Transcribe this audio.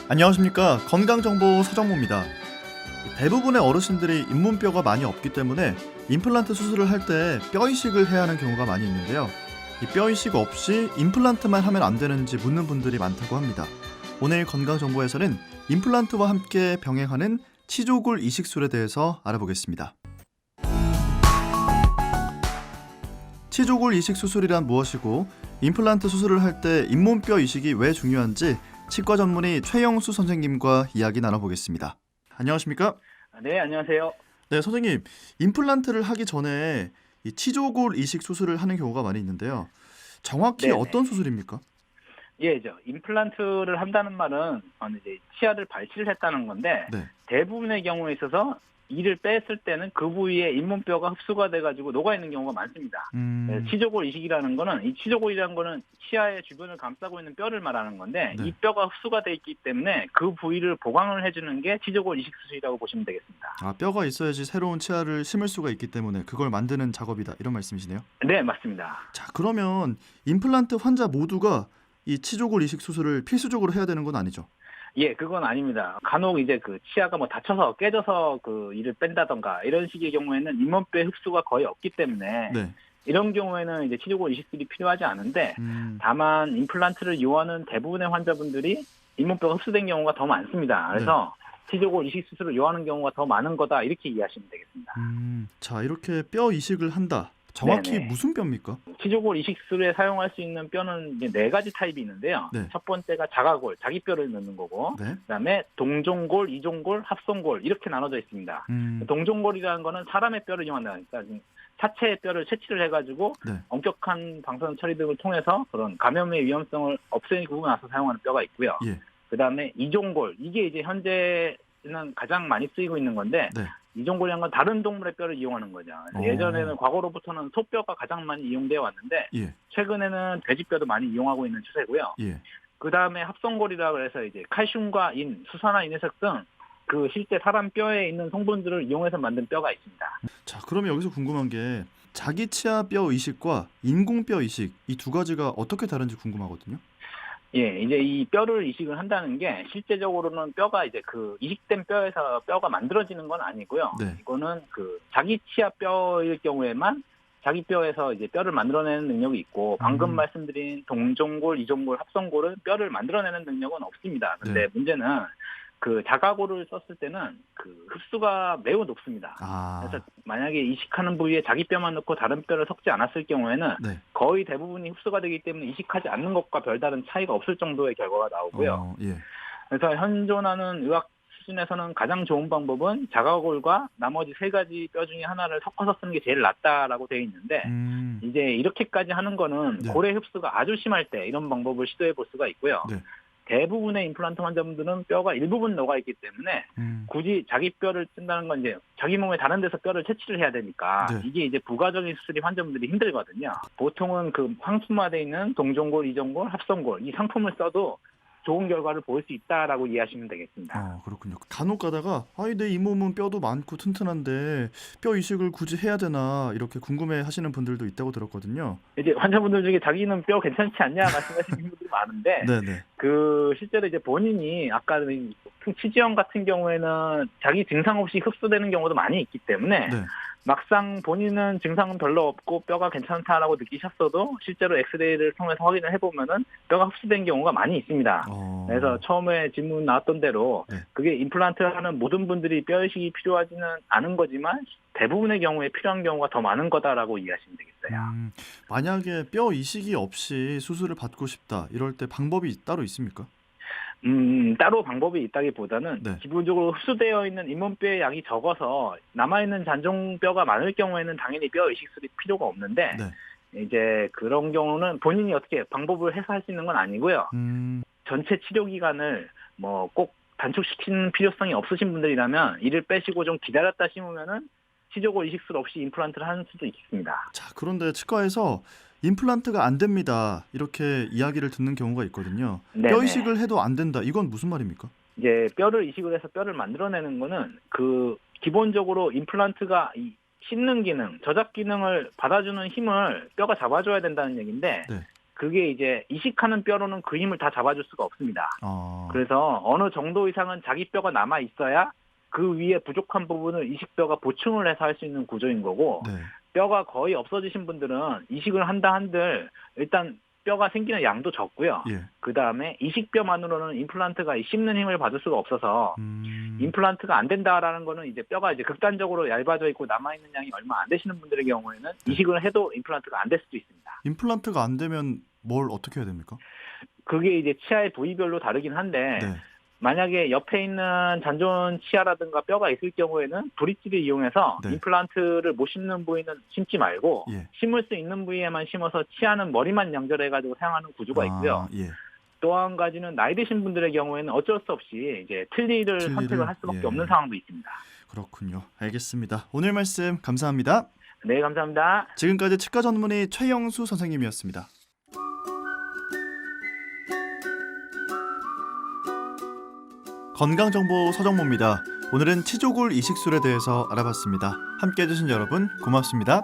안녕하십니까. 건강정보 서정모입니다. 대부분의 어르신들이 잇몸뼈가 많이 없기 때문에 임플란트 수술을 할 때 뼈 이식을 해야 하는 경우가 많이 있는데요. 이 뼈 이식 없이 임플란트만 하면 안 되는지 묻는 분들이 많다고 합니다. 오늘 건강정보에서는 임플란트와 함께 병행하는 치조골 이식술에 대해서 알아보겠습니다. 치조골 이식 수술이란 무엇이고 임플란트 수술을 할 때 잇몸뼈 이식이 왜 중요한지 치과 전문의 최영수 선생님과 이야기 나눠보겠습니다. 안녕하십니까? 네, 안녕하세요. 네, 선생님. 임플란트를 하기 전에 이 치조골 이식 수술을 하는 경우가 많이 있는데요. 정확히 네네. 어떤 수술입니까? 예, 임플란트를 한다는 말은 이제 치아를 발치를 했다는 건데 네. 대부분의 경우에 있어서 이를 뺐을 때는 그 부위에 잇몸뼈가 흡수가 돼가지고 녹아 있는 경우가 많습니다. 치조골 이식이라는 거는 이 치조골이라는 거는 치아의 주변을 감싸고 있는 뼈를 말하는 건데 네. 이 뼈가 흡수가 돼 있기 때문에 그 부위를 보강을 해주는 게 치조골 이식 수술이라고 보시면 되겠습니다. 아, 뼈가 있어야지 새로운 치아를 심을 수가 있기 때문에 그걸 만드는 작업이다. 이런 말씀이시네요. 네, 맞습니다. 자, 그러면 임플란트 환자 모두가 이 치조골 이식 수술을 필수적으로 해야 되는 건 아니죠? 예, 그건 아닙니다. 간혹 이제 그 치아가 다쳐서 깨져서 그 이를 뺀다던가 이런 식의 경우에는 잇몸뼈의 흡수가 거의 없기 때문에 네. 이런 경우에는 이제 치조골 이식술이 필요하지 않은데 다만 임플란트를 이용하는 대부분의 환자분들이 잇몸뼈가 흡수된 경우가 더 많습니다. 그래서 치조골 이식 수술을 요하는 경우가 더 많은 거다 이렇게 이해하시면 되겠습니다. 자, 이렇게 뼈 이식을 한다. 정확히 네네. 무슨 뼈입니까? 치조골 이식술에 사용할 수 있는 뼈는 이제 4가지 타입이 있는데요. 네. 첫 번째가 자가골, 자기 뼈를 넣는 거고, 네. 그다음에 동종골, 이종골, 합성골 이렇게 나눠져 있습니다. 동종골이라는 거는 사람의 뼈를 이용한다. 그러니까 사체의 뼈를 채취를 해가지고 네. 엄격한 방사선 처리 등을 통해서 그런 감염의 위험성을 없애고 나서 사용하는 뼈가 있고요. 예. 그다음에 이종골, 이게 이제 현재는 가장 많이 쓰이고 있는 건데. 네. 이종골이란 건 다른 동물의 뼈를 이용하는 거죠. 예전에는 과거로부터는 소뼈가 가장 많이 이용되어 왔는데 예. 최근에는 돼지뼈도 많이 이용하고 있는 추세고요. 예. 그 다음에 합성골이라고 해서 이제 칼슘과 인, 수산화 인해석 등 그 실제 사람 뼈에 있는 성분들을 이용해서 만든 뼈가 있습니다. 자, 그러면 여기서 궁금한 게 자기 치아 뼈 이식과 인공 뼈 이식 이 두 가지가 어떻게 다른지 궁금하거든요. 예, 이제 이 뼈를 이식을 한다는 게 실제적으로는 뼈가 이제 그 이식된 뼈에서 뼈가 만들어지는 건 아니고요. 네. 이거는 그 자기 치아 뼈일 경우에만 자기 뼈에서 이제 뼈를 만들어내는 능력이 있고 방금 말씀드린 동종골, 이종골, 합성골은 뼈를 만들어내는 능력은 없습니다. 근데 네. 문제는 그 자가골을 썼을 때는 그 흡수가 매우 높습니다. 그래서 만약에 이식하는 부위에 자기 뼈만 넣고 다른 뼈를 섞지 않았을 경우에는 네. 거의 대부분이 흡수가 되기 때문에 이식하지 않는 것과 별다른 차이가 없을 정도의 결과가 나오고요. 예. 그래서 현존하는 의학 수준에서는 가장 좋은 방법은 자가골과 나머지 3가지 뼈 중에 하나를 섞어서 쓰는 게 제일 낫다라고 되어 있는데 이제 이렇게까지 하는 거는 네. 고래 흡수가 아주 심할 때 이런 방법을 시도해 볼 수가 있고요. 네. 대부분의 임플란트 환자분들은 뼈가 일부분 녹아 있기 때문에 굳이 자기 뼈를 뜬다는 건 이제 자기 몸의 다른 데서 뼈를 채취를 해야 되니까 네. 이게 이제 부가적인 수술이 환자분들이 힘들거든요. 보통은 그 상품화되어 있는 동종골, 이종골, 합성골 이 상품을 써도 좋은 결과를 볼 수 있다라고 이해하시면 되겠습니다. 그렇군요. 간혹 가다가 내 잇몸은 뼈도 많고 튼튼한데 뼈 이식을 굳이 해야 되나 이렇게 궁금해하시는 분들도 있다고 들었거든요. 이제 환자분들 중에 자기는 뼈 괜찮지 않냐 말씀하시는 분들이 많은데 네네. 그 실제로 이제 본인이 아까 치지형 같은 경우에는 자기 증상 없이 흡수되는 경우도 많이 있기 때문에 네. 막상 본인은 증상은 별로 없고 뼈가 괜찮다라고 느끼셨어도 실제로 엑스레이를 통해서 확인을 해보면은 뼈가 흡수된 경우가 많이 있습니다. 그래서 처음에 질문 나왔던 대로 네. 그게 임플란트를 하는 모든 분들이 뼈 이식이 필요하지는 않은 거지만 대부분의 경우에 필요한 경우가 더 많은 거다라고 이해하시면 되겠어요. 만약에 뼈 이식이 없이 수술을 받고 싶다 이럴 때 방법이 따로 있습니까? 따로 방법이 있다기보다는 네. 기본적으로 흡수되어 있는 잇몸뼈의 양이 적어서 남아있는 잔종뼈가 많을 경우에는 당연히 뼈 이식술이 필요가 없는데 네. 이제 그런 경우는 본인이 어떻게 방법을 해서 할 수 있는 건 아니고요. 전체 치료 기간을 꼭 단축시키는 필요성이 없으신 분들이라면 이를 빼시고 좀 기다렸다 싶으면은 치조골 이식술 없이 임플란트를 하는 수도 있습니다. 자, 그런데 치과에서 임플란트가 안 됩니다. 이렇게 이야기를 듣는 경우가 있거든요. 네네. 뼈 이식을 해도 안 된다. 이건 무슨 말입니까? 이제 뼈를 이식을 해서 뼈를 만들어내는 거는 그 기본적으로 임플란트가 씹는 기능, 저작 기능을 받아주는 힘을 뼈가 잡아줘야 된다는 얘기인데 네. 그게 이제 이식하는 뼈로는 그 힘을 다 잡아줄 수가 없습니다. 그래서 어느 정도 이상은 자기 뼈가 남아 있어야 그 위에 부족한 부분을 이식뼈가 보충을 해서 할 수 있는 구조인 거고 네. 뼈가 거의 없어지신 분들은 이식을 한다 한들 일단 뼈가 생기는 양도 적고요. 예. 그 다음에 이식뼈만으로는 임플란트가 씹는 힘을 받을 수가 없어서 임플란트가 안 된다라는 거는 이제 뼈가 이제 극단적으로 얇아져 있고 남아있는 양이 얼마 안 되시는 분들의 경우에는 이식을 해도 임플란트가 안 될 수도 있습니다. 임플란트가 안 되면 뭘 어떻게 해야 됩니까? 그게 이제 치아의 부위별로 다르긴 한데 네. 만약에 옆에 있는 잔존 치아라든가 뼈가 있을 경우에는 브릿지를 이용해서 네. 임플란트를 못 심는 부위는 심지 말고 예. 심을 수 있는 부위에만 심어서 치아는 머리만 양절해가지고 사용하는 구조가 있고요. 예. 또 한 가지는 나이 드신 분들의 경우에는 어쩔 수 없이 이제 틀니를 선택을 할 수밖에 예. 없는 상황도 있습니다. 그렇군요. 알겠습니다. 오늘 말씀 감사합니다. 네, 감사합니다. 지금까지 치과 전문의 최영수 선생님이었습니다. 건강정보 서정모입니다. 오늘은 치조골 이식술에 대해서 알아봤습니다. 함께해 주신 여러분 고맙습니다.